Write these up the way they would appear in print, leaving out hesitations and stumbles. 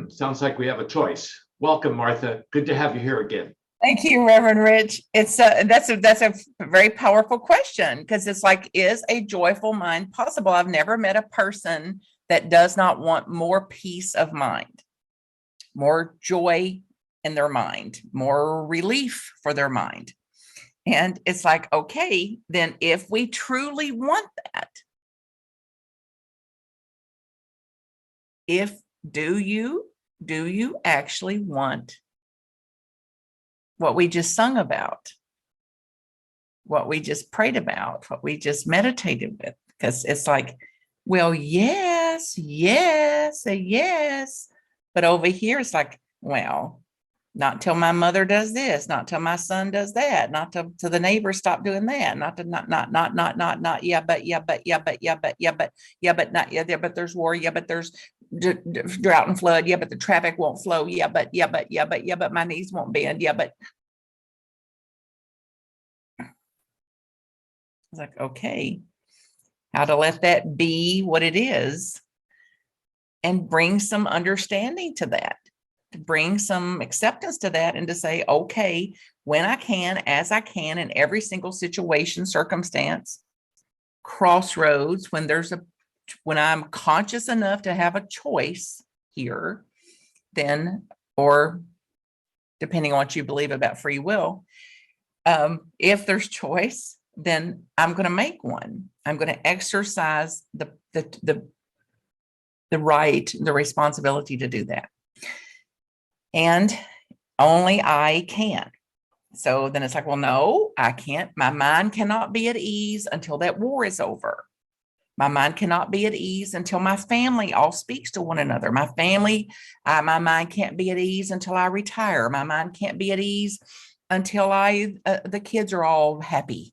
Sounds like we have a choice. Welcome, Martha. Good to have you here again. Thank you, Reverend Rich. That's a very powerful question because it's like, is a joyful mind possible? I've never met a person that does not want more peace of mind, more joy in their mind, more relief for their mind. And it's like, okay, then if we truly want that, if do you actually want what we just sung about, what we just prayed about, what we just meditated with? Because it's like, well, yes, yes, yes. But over here, it's like, well, not till my mother does this, not till my son does that, not till the neighbors stop doing that, not to not, yeah, but yeah, but yeah, but yeah, but yeah, but yeah, but not yeah, but there's war, yeah, but there's drought and flood, yeah, but the traffic won't flow, yeah, but yeah, but yeah, but yeah, but my knees won't bend, yeah, but it's like, okay, how to let that be what it is and bring some understanding to that, to bring some acceptance to that, and to say, okay, when I can, as I can, in every single situation, circumstance, crossroads, when I'm conscious enough to have a choice here, then, or depending on what you believe about free will, if there's choice, then I'm going to make one. I'm going to exercise the right, the responsibility to do that. And only I can. So then it's like, well, no, I can't. My mind cannot be at ease until that war is over. My mind cannot be at ease until my family all speaks to one another. My mind can't be at ease until I retire. My mind can't be at ease until the kids are all happy.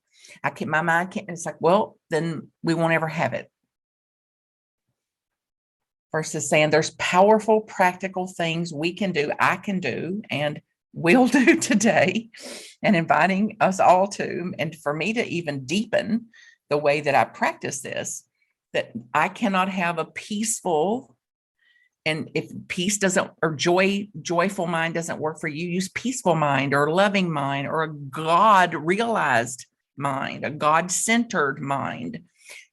My mind can't. It's like, well, then we won't ever have it. Versus saying there's powerful, practical things we can do, I can do, and will do today, and inviting us all to, and for me to even deepen the way that I practice this, that I cannot have a peaceful, and if peace doesn't, or joyful mind doesn't work for you, use peaceful mind or loving mind or a God realized mind, a God centered mind.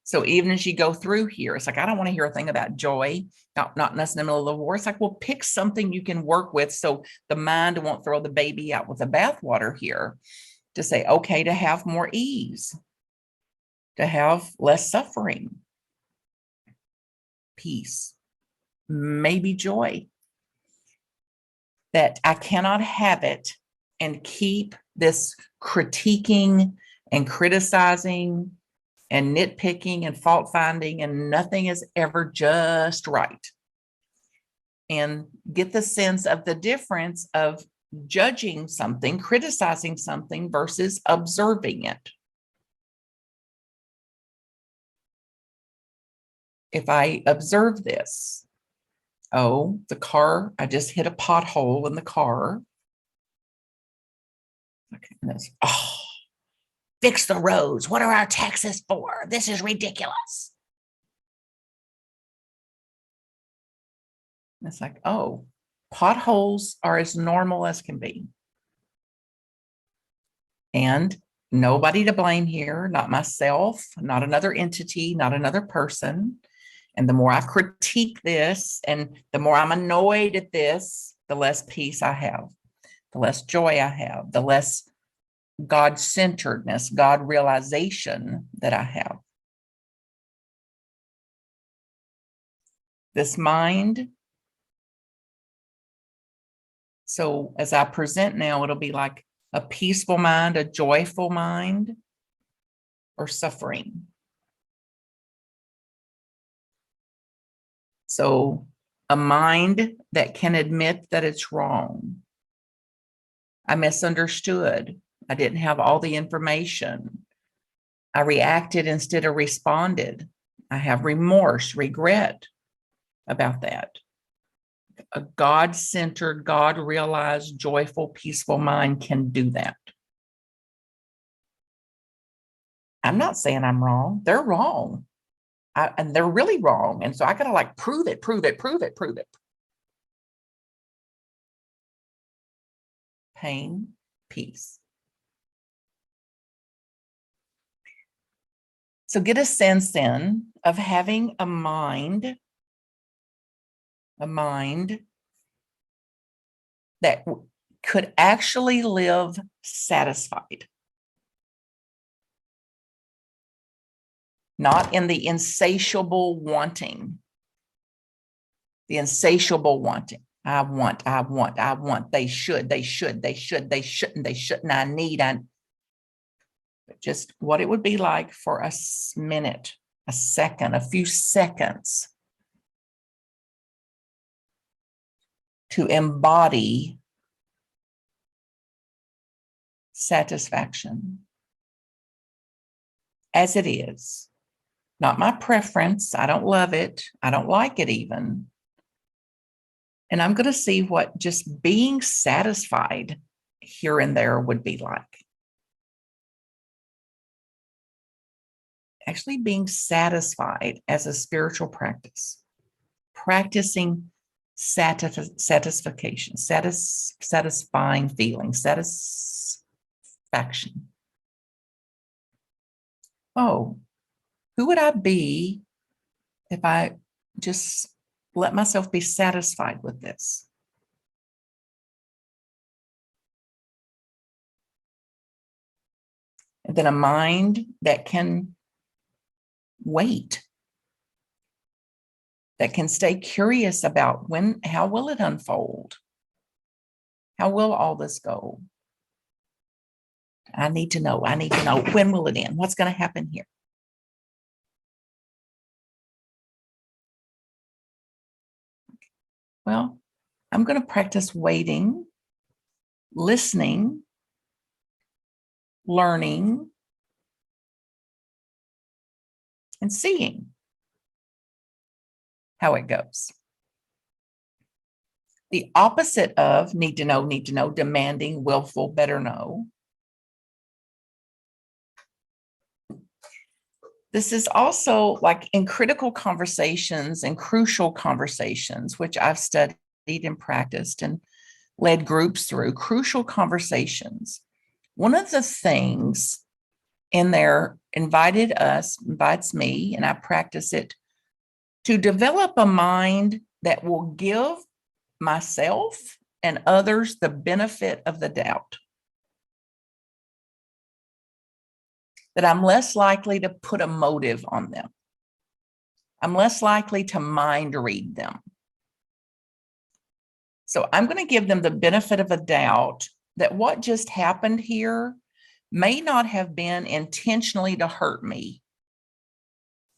So even as you go through here, it's like, I don't want to hear a thing about joy, not us in the middle of the war. It's like, well, pick something you can work with so the mind won't throw the baby out with the bathwater here, to say, okay, to have more ease, to have less suffering, peace, maybe joy. That I cannot have it and keep this critiquing and criticizing and nitpicking and fault finding, and nothing is ever just right. And get the sense of the difference of judging something, criticizing something versus observing it. If I observe this, oh, the car, I just hit a pothole in the car. Okay, and it's, oh, fix the roads. What are our taxes for? This is ridiculous. It's like, oh, potholes are as normal as can be. And nobody to blame here, not myself, not another entity, not another person. And the more I critique this and the more I'm annoyed at this, the less peace I have, the less joy I have, the less God-centeredness, God realization that I have. This mind. So as I present now, it'll be like a peaceful mind, a joyful mind, or suffering. So a mind that can admit that it's wrong. I misunderstood. I didn't have all the information. I reacted instead of responded. I have remorse, regret about that. A God-centered, God-realized, joyful, peaceful mind can do that. I'm not saying I'm wrong. They're wrong. And they're really wrong. And so I got to like prove it. pain, peace. So get a sense then of having a mind that could actually live satisfied. Not in the insatiable wanting. The insatiable wanting. I want. They should, shouldn't, I need. But just what it would be like for a minute, a second, a few seconds to embody satisfaction as it is. Not my preference. I don't love it. I don't like it even. And I'm going to see what just being satisfied here and there would be like. Actually being satisfied as a spiritual practice. Practicing satisfaction, satisfying feeling, satisfaction. Oh, who would I be if I just let myself be satisfied with this? And then a mind that can wait, that can stay curious about how will it unfold? How will all this go? I need to know. When will it end? What's going to happen here? Well, I'm going to practice waiting, listening, learning, and seeing how it goes. The opposite of need to know, demanding, willful, better know. This is also like in critical conversations and crucial conversations, which I've studied and practiced and led groups through, crucial conversations. One of the things in there invites me, and I practice it, to develop a mind that will give myself and others the benefit of the doubt. That I'm less likely to put a motive on them. I'm less likely to mind read them. So I'm going to give them the benefit of a doubt that what just happened here may not have been intentionally to hurt me,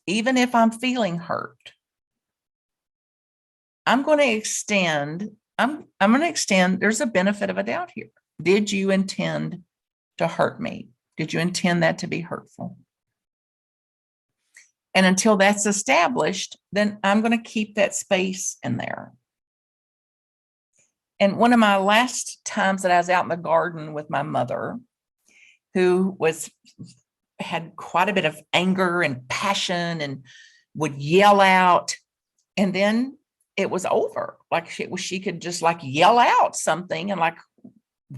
even if I'm feeling hurt. I'm going to extend, there's a benefit of a doubt here. Did you intend to hurt me? Did you intend that to be hurtful? And until that's established, then I'm going to keep that space in there. And one of my last times that I was out in the garden with my mother, who had quite a bit of anger and passion and would yell out, and then it was over. Like she could just like yell out something and like,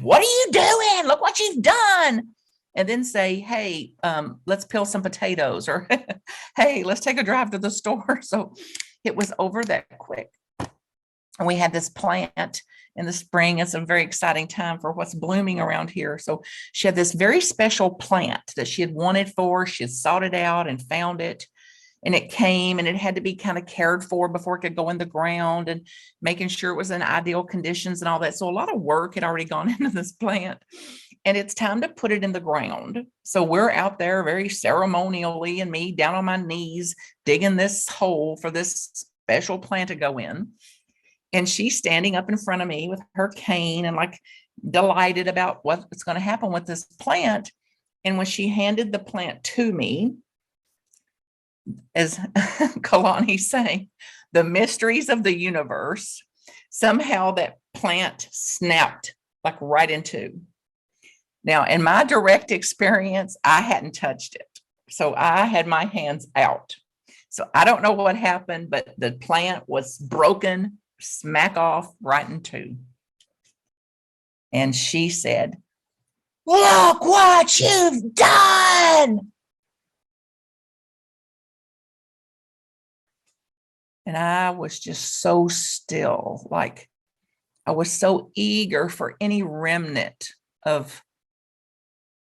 what are you doing? Look what you've done. And then say, hey, let's peel some potatoes, or hey, let's take a drive to the store. So it was over that quick. And we had this plant in the spring. It's a very exciting time for what's blooming around here. So she had this very special plant that she had wanted for. She had sought it out and found it. And it came, and it had to be kind of cared for before it could go in the ground, and making sure it was in ideal conditions and all that. So a lot of work had already gone into this plant, and it's time to put it in the ground. So we're out there very ceremonially, and me down on my knees, digging this hole for this special plant to go in. And she's standing up in front of me with her cane and like delighted about what's going to happen with this plant. And when she handed the plant to me, as Carlini saying, the mysteries of the universe, somehow that plant snapped like right in two. Now, in my direct experience, I hadn't touched it. So I had my hands out. So I don't know what happened, but the plant was broken, smack off right in two. And she said, "Look what you've done." And I was just so still, like I was so eager for any remnant of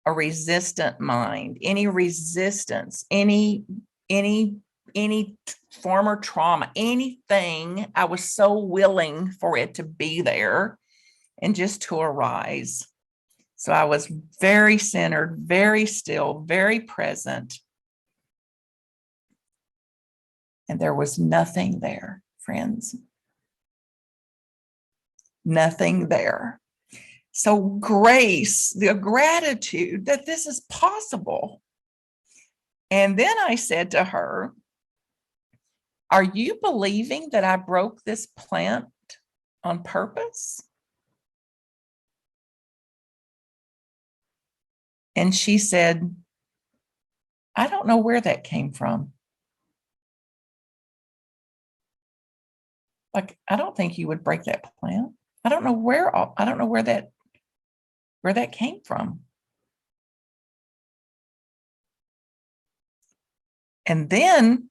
a resistant mind, any resistance, any former trauma, anything. I was so willing for it to be there and just to arise. So I was very centered, very still, very present. And there was nothing there, friends. Nothing there. So grace, the gratitude that this is possible. And then I said to her, "Are you believing that I broke this plant on purpose?" And she said, "I don't know where that came from. Like, I don't think you would break that plant. I don't know where that came from." And then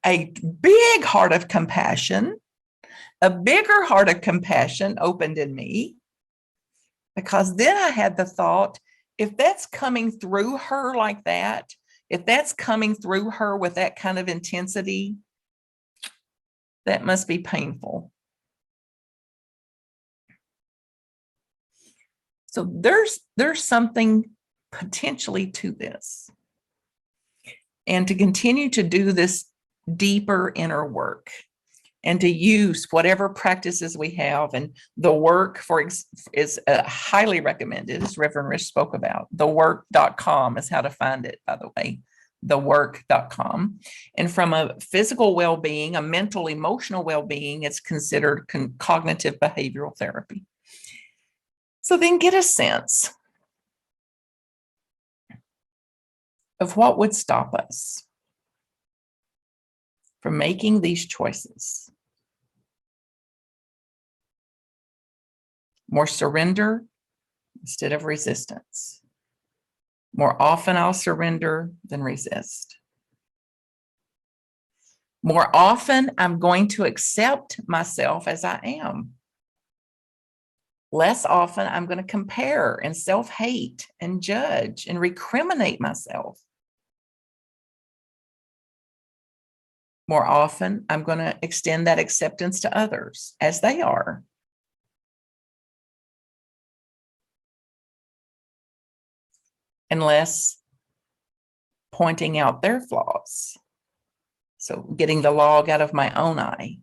a big heart of compassion, a bigger heart of compassion opened in me, because then I had the thought, if that's coming through her like that, if that's coming through her with that kind of intensity, that must be painful. So there's something potentially to this. And to continue to do this deeper inner work and to use whatever practices we have. And the work is highly recommended, as Reverend Rich spoke about. Thework.com is how to find it, by the way, thework.com. And from a physical well-being, a mental, emotional well-being, it's considered cognitive behavioral therapy. So then get a sense of what would stop us from making these choices. More surrender instead of resistance. More often I'll surrender than resist. More often I'm going to accept myself as I am. Less often I'm going to compare and self-hate and judge and recriminate myself. More often I'm going to extend that acceptance to others as they are. And less pointing out their flaws. So getting the log out of my own eye.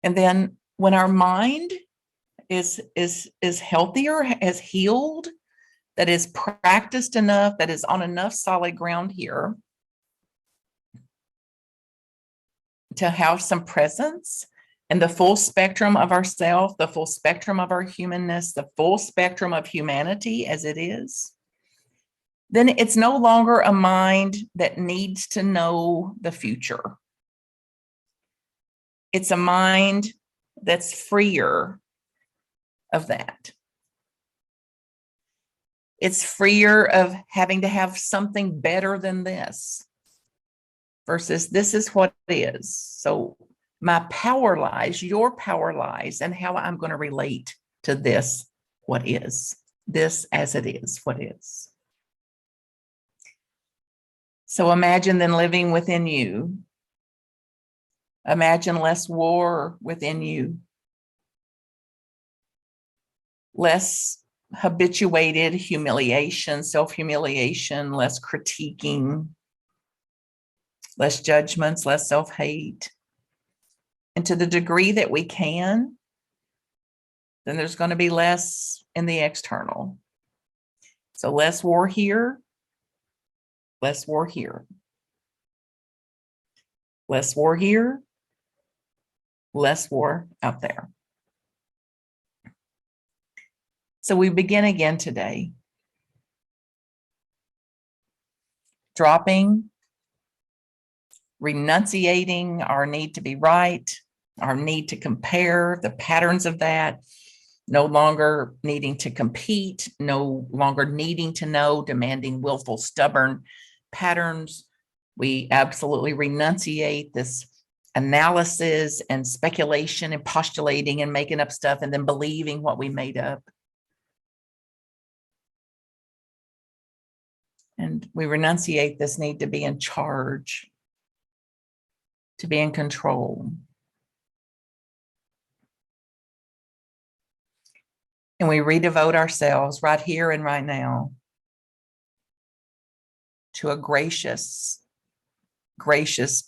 And then when our mind is healthier, has healed, that is practiced enough, that is on enough solid ground here to have some presence and the full spectrum of ourself, the full spectrum of our humanness, the full spectrum of humanity as it is, then it's no longer a mind that needs to know the future. It's a mind that's freer of that. It's freer of having to have something better than this versus this is what it is. So my power lies, your power lies, and how I'm going to relate to this, what is, this as it is, what is. So imagine then living within you. Imagine less war within you. Less habituated humiliation, self-humiliation, less critiquing, less judgments, less self-hate. And to the degree that we can, then there's going to be less in the external. So less war here, less war here. Less war here, less war out there. So we begin again today, dropping, renunciating our need to be right, our need to compare, the patterns of that, no longer needing to compete, no longer needing to know, demanding willful, stubborn patterns. We absolutely renunciate this analysis and speculation and postulating and making up stuff and then believing what we made up. And we renunciate this need to be in charge, to be in control. And we redevote ourselves right here and right now to a gracious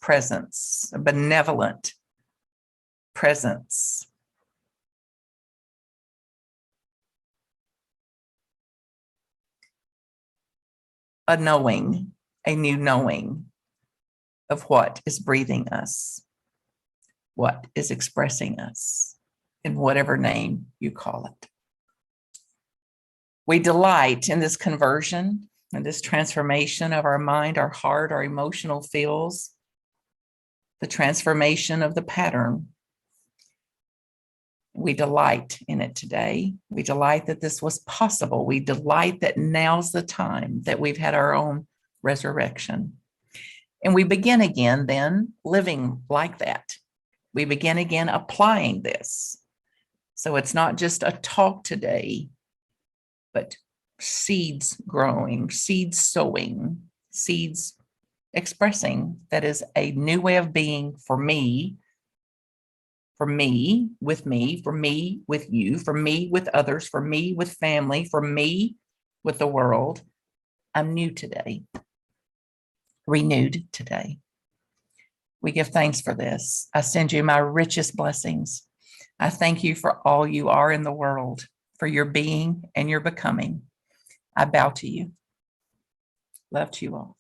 presence, a benevolent presence. A knowing, a new knowing of what is breathing us, what is expressing us, in whatever name you call it. We delight in this conversion and this transformation of our mind, our heart, our emotional fields, the transformation of the pattern. We delight in it today. We delight that this was possible. We delight that now's the time that we've had our own resurrection. And we begin again then living like that. We begin again applying this. So it's not just a talk today, but seeds growing, seeds sowing, seeds expressing. That is a new way of being for me, with me, for me, with you, for me, with others, for me, with family, for me, with the world. I'm new today, renewed today. We give thanks for this. I send you my richest blessings. I thank you for all you are in the world, for your being and your becoming. I bow to you. Love to you all.